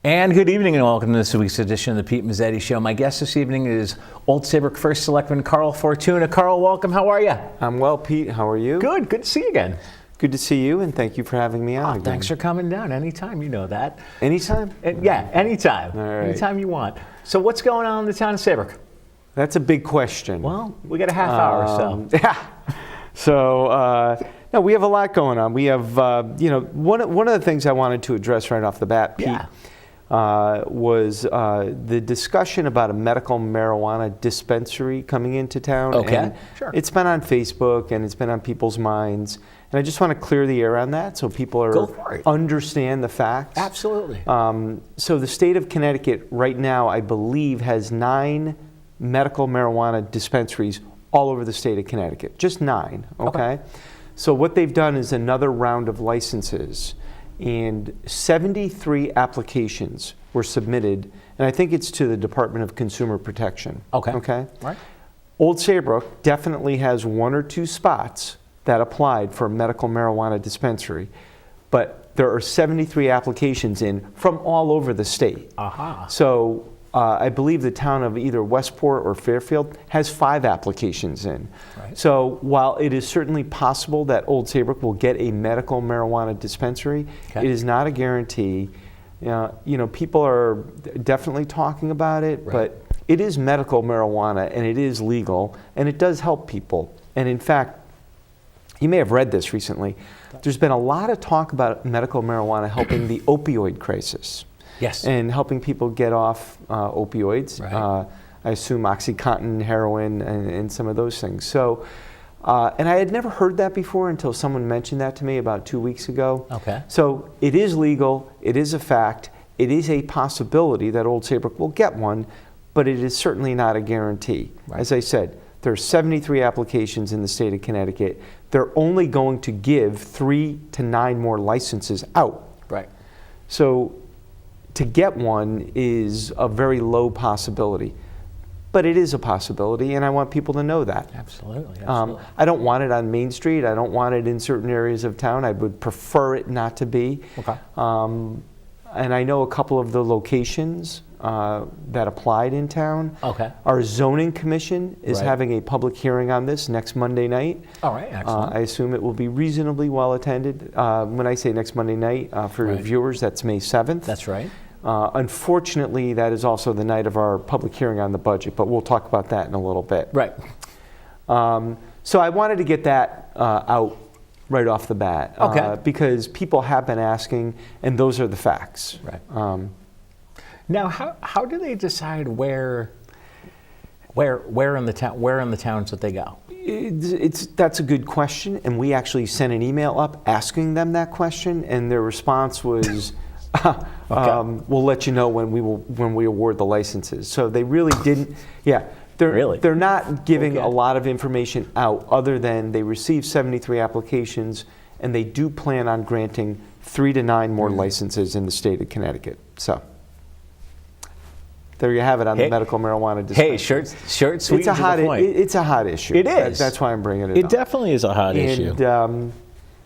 And good evening and welcome to this week's edition of the Pete Mezzetti Show. My guest this evening is Old Saybrook First Selectman Carl Fortuna. Carl, welcome. How are you? I'm well, Pete. How are you? Good. Good to see you again. Good to see you, and thank you for having me on again. Thanks for coming down. Anytime, you know that. Anytime? Yeah, anytime. All right. Anytime you want. So what's going on in the town of Saybrook? That's a big question. Well, we got a half hour or so. Yeah. So, no, we have a lot going on. We have, one of the things I wanted to address right off the bat, Pete, was the discussion about a medical marijuana dispensary coming into town. Okay, and sure. It's been on Facebook and it's been on people's minds. And I just want to clear the air on that so people understand the facts. Absolutely. So the state of Connecticut right now, I believe, has 9 medical marijuana dispensaries all over the state of Connecticut. Just 9, okay? So what they've done is another round of licenses, and 73 applications were submitted, and I think it's to the Department of Consumer Protection. Okay? Right. Old Saybrook definitely has 1 or 2 spots that applied for a medical marijuana dispensary, but there are 73 applications in from all over the state. So I believe the town of either Westport or Fairfield has 5 applications in. Right. So while it is certainly possible that Old Saybrook will get a medical marijuana dispensary, it is not a guarantee. People are definitely talking about it, but it is medical marijuana and it is legal and it does help people. And in fact, you may have read this recently. There's been a lot of talk about medical marijuana helping the opioid crisis. Yes. And helping people get off opioids. Right. I assume OxyContin, heroin, and some of those things. So, and I had never heard that before until someone mentioned that to me about 2 weeks ago. Okay. So it is legal, it is a fact, it is a possibility that Old Saybrook will get one, but it is certainly not a guarantee. Right. As I said, there are 73 applications in the state of Connecticut. They're only going to give 3 to 9 more licenses out. Right. So to get one is a very low possibility, but it is a possibility, and I want people to know that. Absolutely. I don't want it on Main Street. I don't want it in certain areas of town. I would prefer it not to be. Okay. And I know a couple of the locations that applied in town. Okay. Our zoning commission is having a public hearing on this next Monday night. All right, excellent. I assume it will be reasonably well attended. When I say next Monday night, for your viewers, that's May 7th. That's right. Unfortunately, that is also the night of our public hearing on the budget, but we'll talk about that in a little bit. Right. So I wanted to get that out right off the bat, because people have been asking, and those are the facts. Right. Now, how do they decide where in the towns that they go? That's a good question, and we actually sent an email up asking them that question, and their response was, "We'll let you know when we award the licenses." So they really didn't. Yeah. They're not giving a lot of information out other than they received 73 applications and they do plan on granting 3 to 9 more licenses in the state of Connecticut. So there you have it on the medical marijuana dispensary. Hey, short, sweet, it's a hot, to the point. It's a hot issue. It is. That's why I'm bringing it up. It definitely is a hot issue. And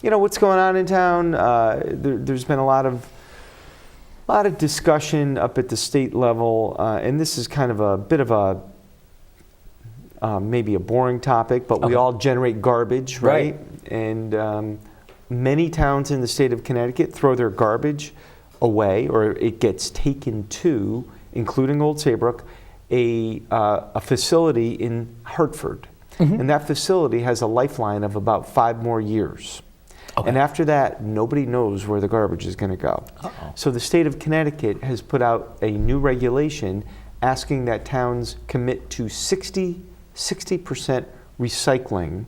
what's going on in town? There's been a lot of discussion up at the state level, and this is kind of a bit of a maybe a boring topic, but we all generate garbage, right? And many towns in the state of Connecticut throw their garbage away, or it gets taken to, including Old Saybrook, a facility in Hartford. And that facility has a lifeline of about 5 more years. And after that, nobody knows where the garbage is going to go. So the state of Connecticut has put out a new regulation asking that towns commit to 60% recycling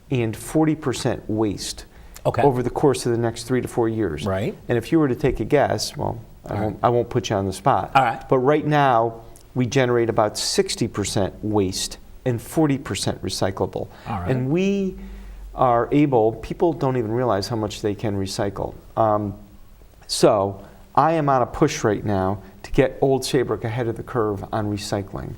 and 40% waste over the course of the next 3 to 4 years. Right. And if you were to take a guess, well, I won't put you on the spot. All right. But right now, we generate about 60% waste and 40% recyclable. All right. And we are able, people don't even realize how much they can recycle. So I am on a push right now to get Old Saybrook ahead of the curve on recycling.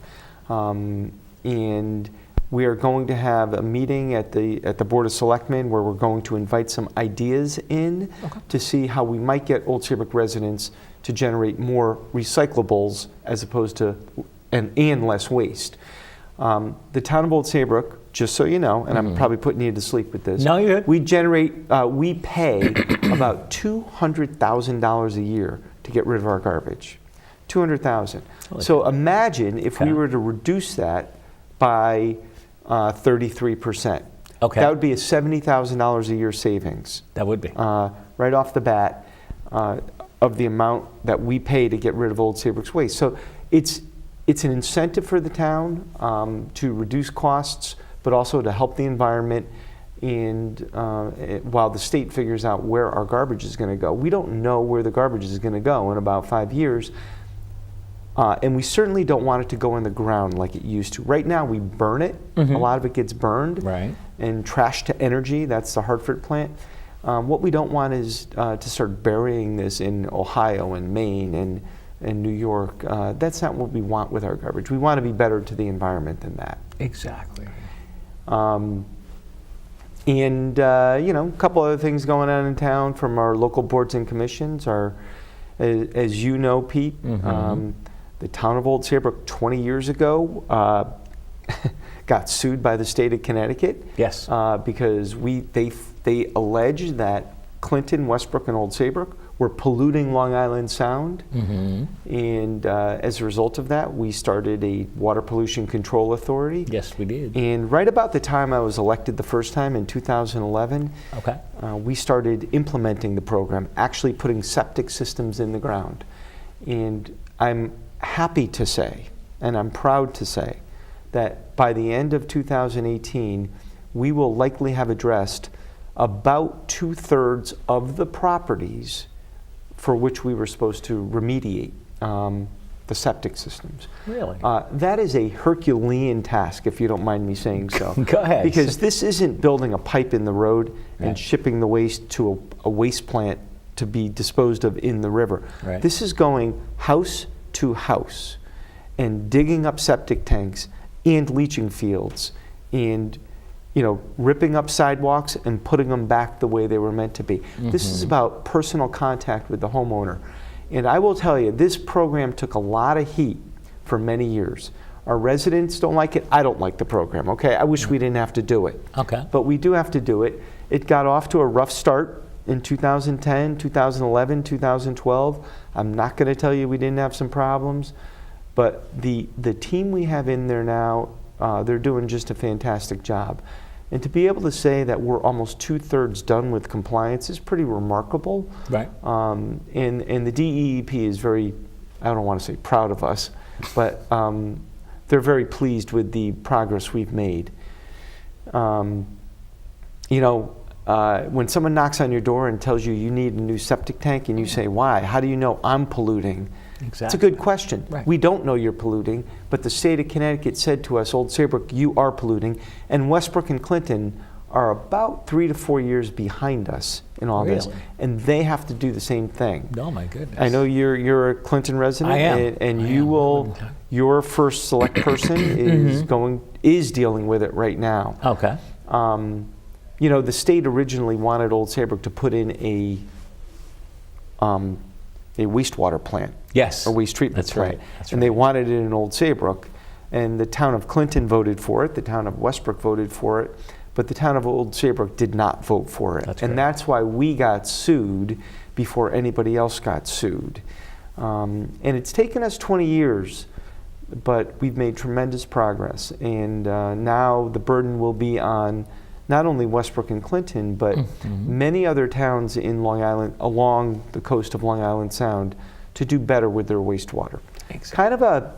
And We are going to have a meeting at the Board of Selectmen where we're going to invite some ideas in to see how we might get Old Saybrook residents to generate more recyclables as opposed to and less waste. The town of Old Saybrook, just so you know, and I'm probably putting you to sleep with this. No, you're good. We pay about $200,000 a year to get rid of our garbage. $200,000. So imagine if we were to reduce that by 33%. Okay. That would be a $70,000 a year savings. That would be. Right off the bat of the amount that we pay to get rid of Old Saybrook's waste. So it's an incentive for the town to reduce costs, but also to help the environment. And while the state figures out where our garbage is going to go, we don't know where the garbage is going to go in about 5 years. And we certainly don't want it to go in the ground like it used to. Right now, we burn it. A lot of it gets burned and trashed to energy. That's the Hartford plant. What we don't want is to start burying this in Ohio and Maine and New York. That's not what we want with our garbage. We want to be better to the environment than that. Exactly. A couple other things going on in town from our local boards and commissions are, as you know, Pete, the town of Old Saybrook 20 years ago got sued by the state of Connecticut. Yes. Because they alleged that Clinton, Westbrook, and Old Saybrook were polluting Long Island Sound. And as a result of that, we started a water pollution control authority. Yes, we did. And right about the time I was elected the first time in 2011, we started implementing the program, actually putting septic systems in the ground. And I'm happy to say, and I'm proud to say, that by the end of 2018, we will likely have addressed about 2/3 of the properties for which we were supposed to remediate the septic systems. Really? That is a Herculean task, if you don't mind me saying so. Go ahead. Because this isn't building a pipe in the road and shipping the waste to a waste plant to be disposed of in the river. This is going house to house and digging up septic tanks and leaching fields and ripping up sidewalks and putting them back the way they were meant to be. This is about personal contact with the homeowner. And I will tell you, this program took a lot of heat for many years. Our residents don't like it. I don't like the program, okay? I wish we didn't have to do it. But we do have to do it. It got off to a rough start in 2010, 2011, 2012. I'm not going to tell you we didn't have some problems, but the team we have in there now, they're doing just a fantastic job. And to be able to say that we're almost 2/3 done with compliance is pretty remarkable. And the DEEP is very, I don't want to say proud of us, but they're very pleased with the progress we've made. When someone knocks on your door and tells you you need a new septic tank and you say, why? How do you know I'm polluting? It's a good question. We don't know you're polluting, but the state of Connecticut said to us, Old Saybrook, you are polluting, and Westbrook and Clinton are about 3 to 4 years behind us in all this, and they have to do the same thing. Oh my goodness! I know you're a Clinton resident, I am. and you will. Your first select person is dealing with it right now. The state originally wanted Old Saybrook to put in a wastewater plant. Yes. A waste treatment plant. That's right. And they wanted it in Old Saybrook. And the town of Clinton voted for it. The town of Westbrook voted for it. But the town of Old Saybrook did not vote for it. And that's why we got sued before anybody else got sued. And it's taken us 20 years, but we've made tremendous progress. And now the burden will be on not only Westbrook and Clinton, but many other towns in Long Island, along the coast of Long Island Sound, to do better with their wastewater. Kind of a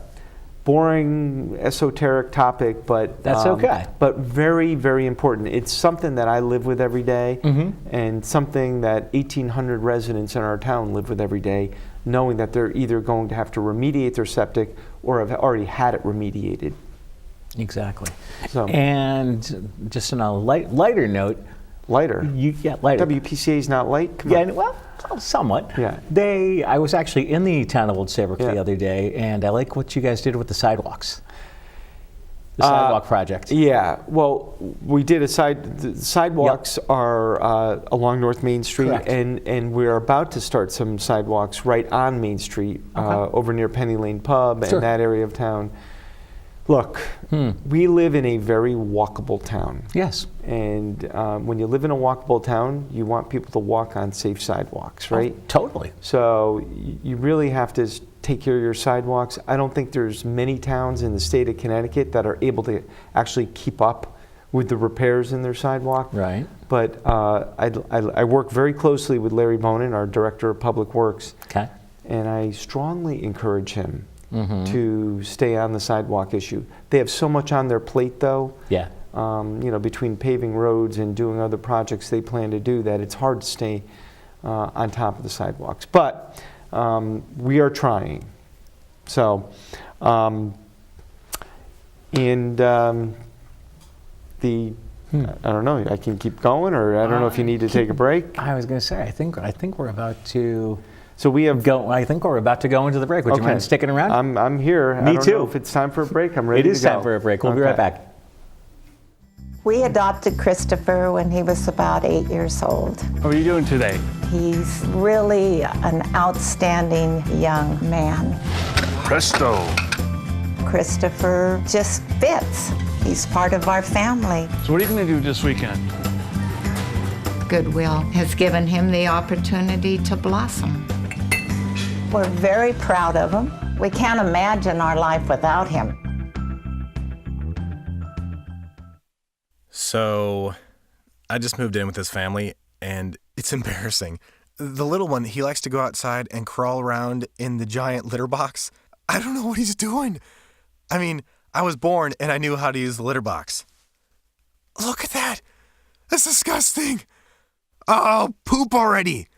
boring, esoteric topic, but that's okay. But very, very important. It's something that I live with every day, and something that 1,800 residents in our town live with every day, knowing that they're either going to have to remediate their septic or have already had it remediated. Exactly. So, and just on a lighter note. Lighter? Lighter. WPCA is not light? Come on. Well, somewhat. Yeah. I was actually in the town of Old Saybrook the other day, and I like what you guys did with the sidewalks. The sidewalk project. Yeah, well, we did the sidewalks are along North Main Street, Correct. and we're about to start some sidewalks right on Main Street, over near Penny Lane Pub Sure. and that area of town. Look, we live in a very walkable town. Yes. And when you live in a walkable town, you want people to walk on safe sidewalks, right? Oh, totally. So you really have to take care of your sidewalks. I don't think there's many towns in the state of Connecticut that are able to actually keep up with the repairs in their sidewalk. Right. But I work very closely with Larry Bonin, our Director of Public Works, Okay. and I strongly encourage him to stay on the sidewalk issue. They have so much on their plate, though. Yeah. Between paving roads and doing other projects they plan to do, that it's hard to stay on top of the sidewalks. But we are trying. So, I don't know, I can keep going, or I don't know if you need to take a break. I was going to say, I think we're about to So we have go. I think we're about to go into the break. Would you mind sticking around? I'm here. Me I don't too. know if it's time for a break. I'm ready It to go. is time for a break. We'll be right back. We adopted Christopher when he was about 8 years old. How are you doing today? He's really an outstanding young man. Presto. Christopher just fits. He's part of our family. So what are you going to do this weekend? Goodwill has given him the opportunity to blossom. We're very proud of him. We can't imagine our life without him. So, I just moved in with his family, and it's embarrassing. The little one, he likes to go outside and crawl around in the giant litter box. I don't know what he's doing. I mean, I was born and I knew how to use the litter box. Look at that! That's disgusting! Oh, poop already!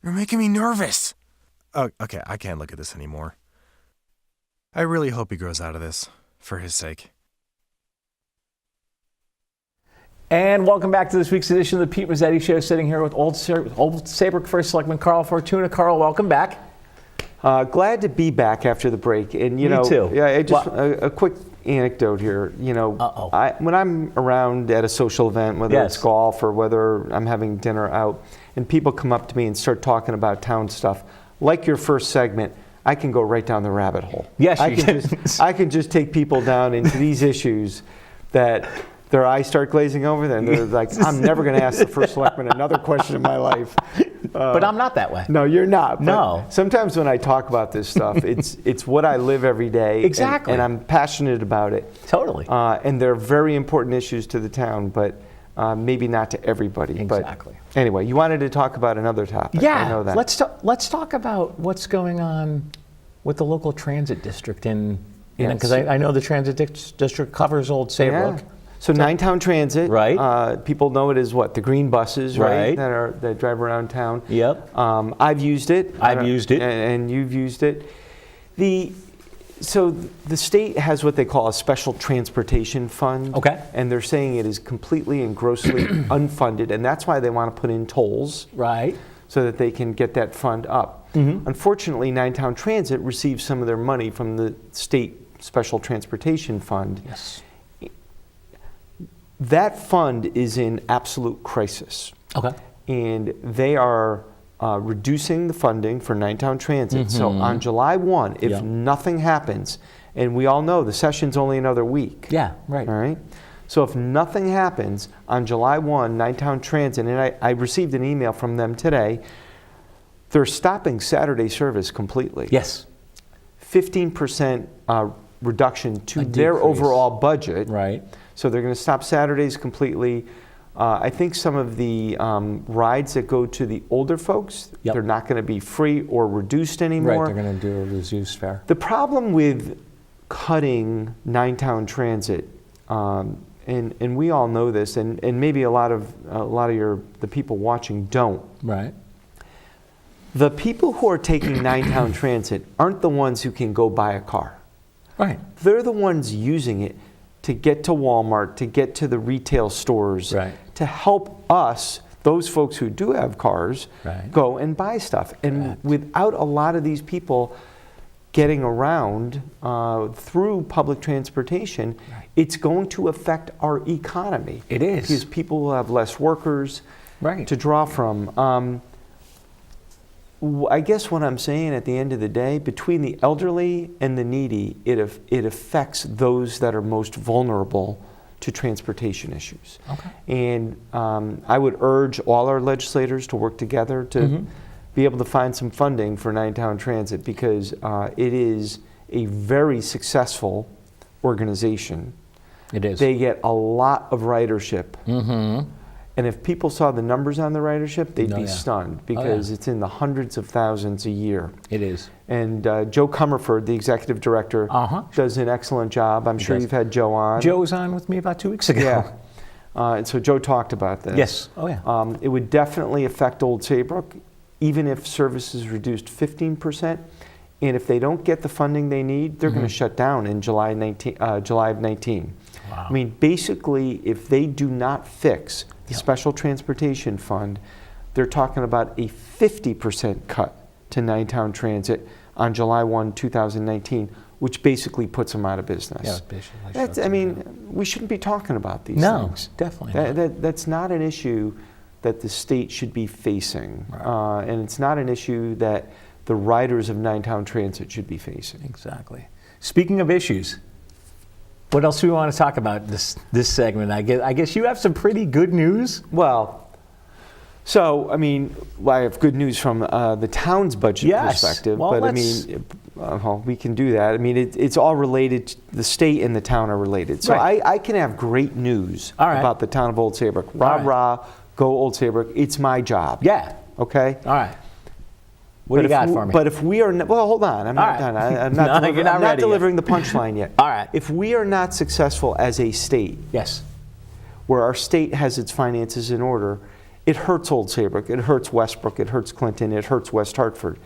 You're making me nervous. Oh, okay, I can't look at this anymore. I really hope he grows out of this, for his sake. And welcome back to this week's edition of the Pete Mezzetti Show. Sitting here with Old Saybrook First Selectman Carl Fortuna. Carl, welcome back. Glad to be back after the break. And Me too. Yeah, a quick anecdote here. When I'm around at a social event, whether Yes. it's golf or whether I'm having dinner out, and people come up to me and start talking about town stuff, like your first segment, I can go right down the rabbit hole. Yes, I you can. I can just take people down into these issues that their eyes start glazing over, then they're like, I'm never going to ask the first selectman another question in my life. But I'm not that way. No, you're not. But No. sometimes when I talk about this stuff, it's what I live every day. Exactly. And I'm passionate about it. Totally. And they're very important issues to the town, but maybe not to everybody. Exactly. But anyway, you wanted to talk about another topic. Yeah. I know that. Let's talk about what's going on with the local transit district because Yes. I know the transit district covers Old Saybrook. Yeah. So Nine-Town Transit, Right. People know it as what? The green buses, right? Right. That drive around town. Yep. I've used it. I've used it. And you've used it. So the state has what they call a special transportation fund. Okay. And they're saying it is completely and grossly unfunded, and that's why they want to put in tolls Right. so that they can get that fund up. Unfortunately, Nine-Town Transit receives some of their money from the state special transportation fund. Yes. That fund is in absolute crisis. Okay. And they are reducing the funding for Nine-Town Transit. So on July 1, if Yeah. nothing happens, and we all know the session's only another week. Yeah. Right. All right? So if nothing happens on July 1, Nine-Town Transit, and I received an email from them today, they're stopping Saturday service completely. Yes. 15% reduction to A their decrease. overall budget. Right. So they're going to stop Saturdays completely. I think some of the rides that go to the older folks, Yep. they're not going to be free or reduced anymore. Right. They're going to do a reduced fare. The problem with cutting Nine-Town Transit, and we all know this, and maybe a lot of the people watching don't. Right. The people who are taking Nine-Town Transit aren't the ones who can go buy a car. Right. They're the ones using it to get to Walmart, to get to the retail stores, Right. to help us, those folks who do have cars, Right. go and buy stuff. And Correct. without a lot of these people, getting around through public transportation, it's going to affect our economy. It is. Because people will have less workers to draw from. I guess what I'm saying at the end of the day, between the elderly and the needy, it affects those that are most vulnerable to transportation issues. Okay. And I would urge all our legislators to work together to be able to find some funding for Nine-Town Transit, because it is a very successful organization. It is. They get a lot of ridership. And if people saw the numbers on the ridership, they'd be stunned, because it's in the hundreds of thousands a year. It is. And Joe Comerford, the executive director, does an excellent job. I'm sure you've had Joe on. Joe was on with me about 2 weeks ago. Yeah. And so Joe talked about this. Yes. Oh, yeah. It would definitely affect Old Saybrook, even if service is reduced 15%. And if they don't get the funding they need, they're going to shut down in July of 19. Wow. I mean, basically, if they do not fix the Special Transportation Fund, they're talking about a 50% cut to Nine-Town Transit on July 1, 2019, which basically puts them out of business. Yeah, basically. I mean, we shouldn't be talking about these things. No, definitely not. That's not an issue that the state should be facing. And it's not an issue that the riders of Nine-Town Transit should be facing. Exactly. Speaking of issues, what else do we want to talk about this segment? I guess you have some pretty good news. Well, so I mean, I have good news from the town's budget perspective, well, but I mean, we can do that. I mean, it's all related. The state and the town are related. So I can have great news about the town of Old Saybrook. Rah rah, go Old Saybrook. It's my job. Yeah. Okay. All right. What do you got for me? But if we are not, well, hold on, I'm not done. I'm not delivering the punchline yet. All right. If we are not successful as a state, where our state has its finances in order, it hurts Old Saybrook, it hurts Westbrook, it hurts Clinton, it hurts West Hartford.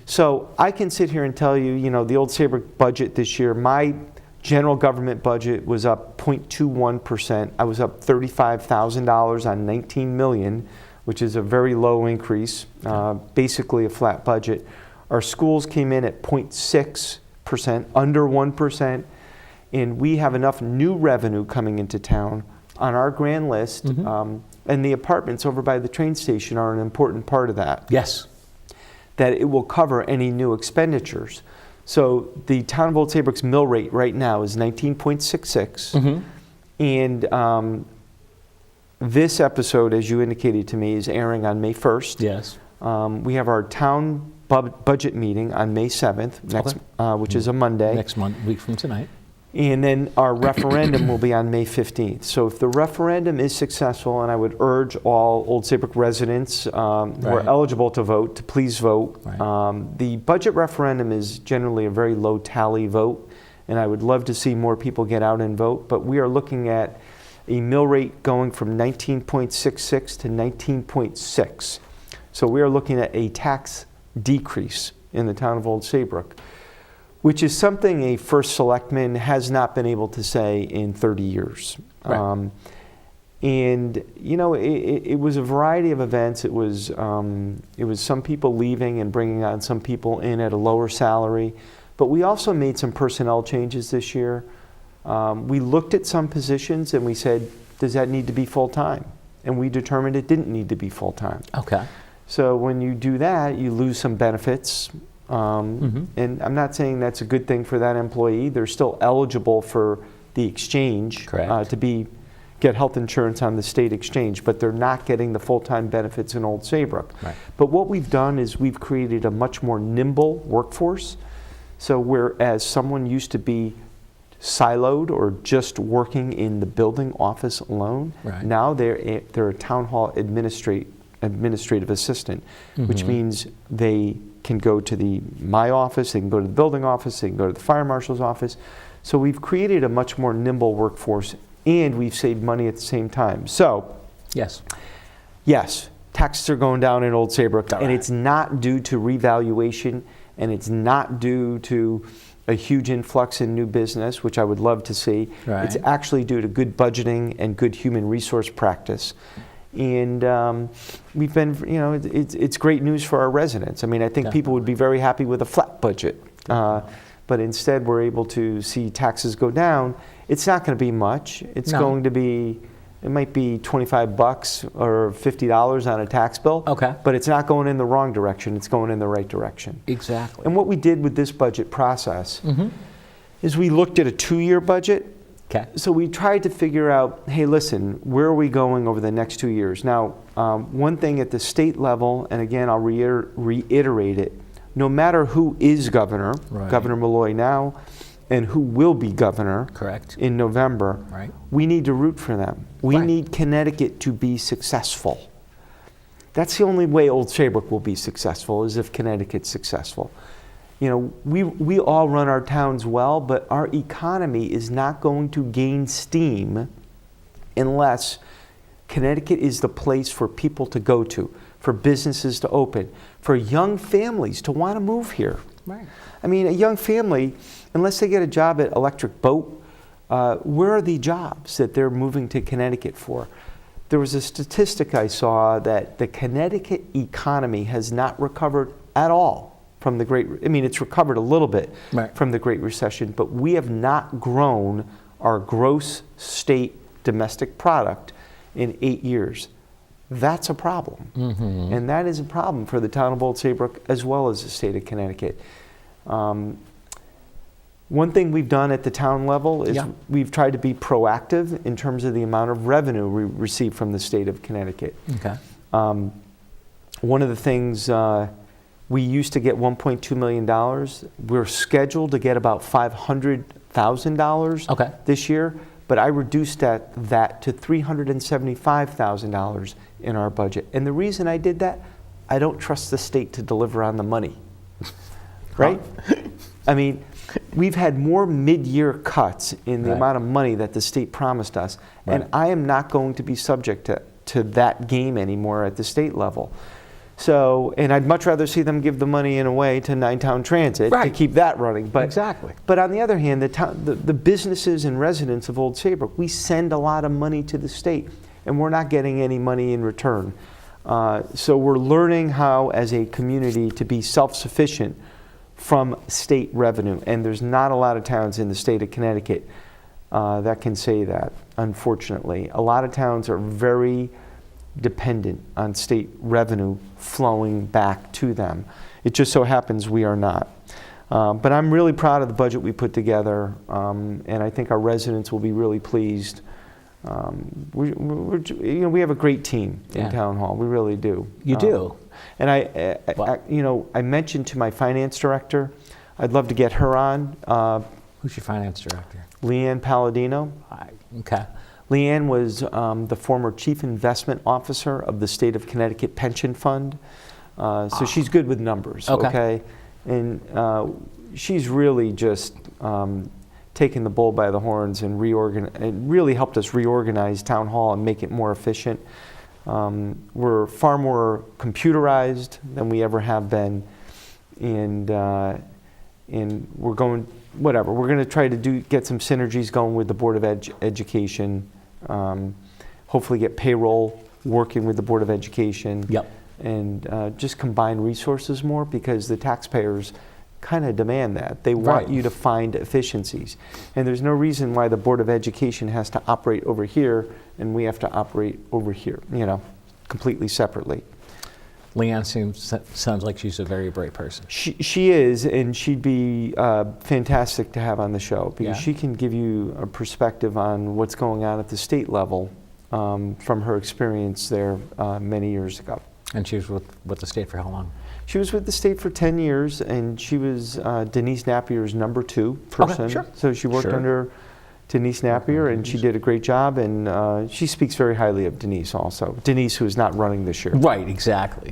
So I can sit here and tell you, you know, the Old Saybrook budget this year, my general government budget was up 0.21%. I was up $35,000 on 19 million, which is a very low increase, basically a flat budget. Our schools came in at 0.6%, under 1%, and we have enough new revenue coming into town on our grand list, and the apartments over by the train station are an important part of that. Yes. That it will cover any new expenditures. So the town of Old Saybrook's mill rate right now is 19.66, and this episode, as you indicated to me, is airing on May 1st. Yes. We have our town budget meeting on May 7th, which is a Monday. Next month, week from tonight. And then our referendum will be on May 15th. So if the referendum is successful, and I would urge all Old Saybrook residents who are eligible to vote to please vote. The budget referendum is generally a very low tally vote, and I would love to see more people get out and vote. But we are looking at a mill rate going from 19.66 to 19.6. So we are looking at a tax decrease in the town of Old Saybrook, which is something a first selectman has not been able to say in 30 years. And you know, it was a variety of events. It was some people leaving and bringing on some people in at a lower salary, but we also made some personnel changes this year. We looked at some positions and we said, does that need to be full-time? And we determined it didn't need to be full-time. Okay. So when you do that, you lose some benefits. And I'm not saying that's a good thing for that employee. They're still eligible for the exchange to get health insurance on the state exchange, but they're not getting the full-time benefits in Old Saybrook. But what we've done is we've created a much more nimble workforce. So whereas someone used to be siloed or just working in the building office alone, now they're a town hall administrative assistant, which means they can go to my office, they can go to the building office, they can go to the fire marshal's office. So we've created a much more nimble workforce, and we've saved money at the same time. So yes, taxes are going down in Old Saybrook, and it's not due to revaluation, and it's not due to a huge influx in new business, which I would love to see. It's actually due to good budgeting and good human resource practice. And we've been, you know, it's great news for our residents. I mean, I think people would be very happy with a flat budget But instead, we're able to see taxes go down. It's not going to be much. It's going to be, it might be $25 or $50 on a tax bill. Okay. But it's not going in the wrong direction. It's going in the right direction. Exactly. And what we did with this budget process is we looked at a 2-year budget. Okay. So we tried to figure out, hey, listen, where are we going over the next 2 years? Now, one thing at the state level, and again, I'll reiterate it, no matter who is governor, Right. Governor Malloy now, and who will be governor Correct. in November, Right. we need to root for them. We Right. need Connecticut to be successful. That's the only way Old Saybrook will be successful, is if Connecticut's successful. You know, we all run our towns well, but our economy is not going to gain steam unless Connecticut is the place for people to go to, for businesses to open, for young families to want to move here. Right. I mean, a young family, unless they get a job at Electric Boat, where are the jobs that they're moving to Connecticut for? There was a statistic I saw that the Connecticut economy has not recovered at all from the it's recovered a little bit Right. from the Great Recession, but we have not grown our gross state domestic product in 8 years. That's a problem. And that is a problem for the town of Old Saybrook as well as the state of Connecticut. One thing we've done at the town level is we've tried to be proactive in terms of the amount of revenue we receive from the state of Connecticut. Okay. One of the things, we used to get $1.2 million. We're scheduled to get about $500,000 Okay. this year, but I reduced that to $375,000 in our budget. And the reason I did that, I don't trust the state to deliver on the money, right? I mean, we've had more mid-year cuts in the Right. amount of money that the state promised us, and Right. I am not going to be subject to that game anymore at the state level. So, and I'd much rather see them give the money in a way to Nine-Town Transit to Right. keep that running. But, Exactly. But on the other hand, the businesses and residents of Old Saybrook, we send a lot of money to the state, and we're not getting any money in return. So we're learning how, as a community, to be self-sufficient from state revenue. And there's not a lot of towns in the state of Connecticut that can say that, unfortunately. A lot of towns are very dependent on state revenue flowing back to them. It just so happens we are not. But I'm really proud of the budget we put together, and I think our residents will be really pleased. We have a great team in Town Hall. We really do. You do. And I mentioned to my finance director, I'd love to get her on. Who's your finance director? Leanne Palladino. Okay. Leanne was the former chief investment officer of the state of Connecticut Pension Fund. So she's good with numbers, okay? And she's really just taken the bull by the horns and really helped us reorganize Town Hall and make it more efficient. We're far more computerized than we ever have been, and we're going, whatever, we're going to try to get some synergies going with the Board of Education, hopefully get payroll working with the Board of Education, and just combine resources more, because the taxpayers kind of demand that. They want you to find efficiencies. And there's no reason why the Board of Education has to operate over here and we have to operate over here, completely separately. Leanne sounds like she's a very bright person. She is, and she'd be fantastic to have on the show, because she can give you a perspective on what's going on at the state level from her experience there many years ago. And she was with the state for how long? She was with the state for 10 years, and she was Denise Napier's number 2 person. Okay, sure. So she worked under Denise Napier, and she did a great job, and she speaks very highly of Denise also. Denise, who is not running this year. Right, exactly.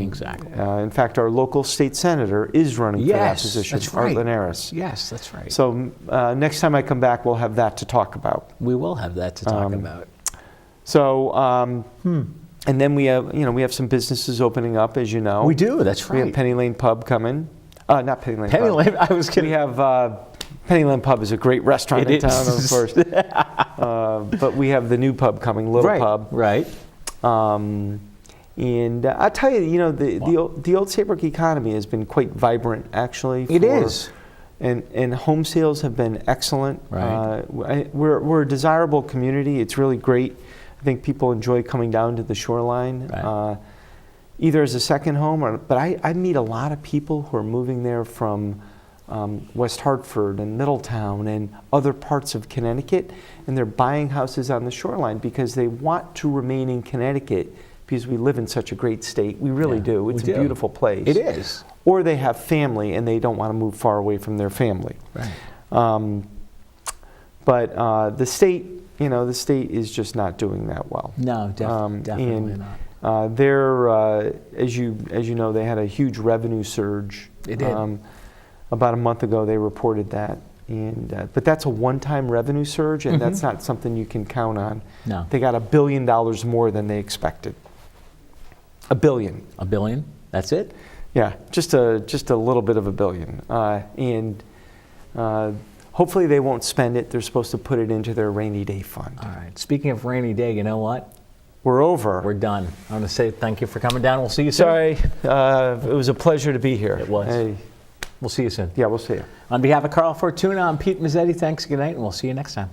Exactly. In fact, our local state senator is running for that position, that's right. Art Linares. Yes, that's right. So next time I come back, we'll have that to talk about. We will have that to talk about. So, and then we have some businesses opening up, as you know. We do, that's right. We have Penny Lane Pub coming. Not Penny Lane Pub. Penny Lane, I was kidding. We have Penny Lane Pub is a great restaurant in town, of course. But we have the new pub coming, Little Pub. Right. And I'll tell you, the Old Saybrook economy has been quite vibrant, actually. It is. And home sales have been excellent. Right. We're a desirable community. It's really great. I think people enjoy coming down to the shoreline, Right. either as a second home, but I meet a lot of people who are moving there from West Hartford and Middletown and other parts of Connecticut, and they're buying houses on the shoreline because they want to remain in Connecticut because we live in such a great state. We really Yeah, do. It's we a do. beautiful place. It is. Or they have family and they don't want to move far away from their family. Right. But the state, the state is just not doing that well. No, definitely and, not. They're, as you know, they had a huge revenue surge. They did. About a month ago, they reported that. And but that's a one-time revenue surge, and that's not something you can count on. No. They got $1 billion more than they expected. $1 billion. $1 billion? That's it? Yeah, just a little bit of $1 billion. And hopefully they won't spend it. They're supposed to put it into their rainy day fund. All right. Speaking of rainy day, you know what? We're over. We're done. I want to say thank you for coming down. We'll see you soon. Sorry, it was a pleasure to be here. It was. We'll see you soon. Yeah, we'll see you. On behalf of Carl Fortuna, I'm Pete Mezzetti. Thanks, good night, and we'll see you next time.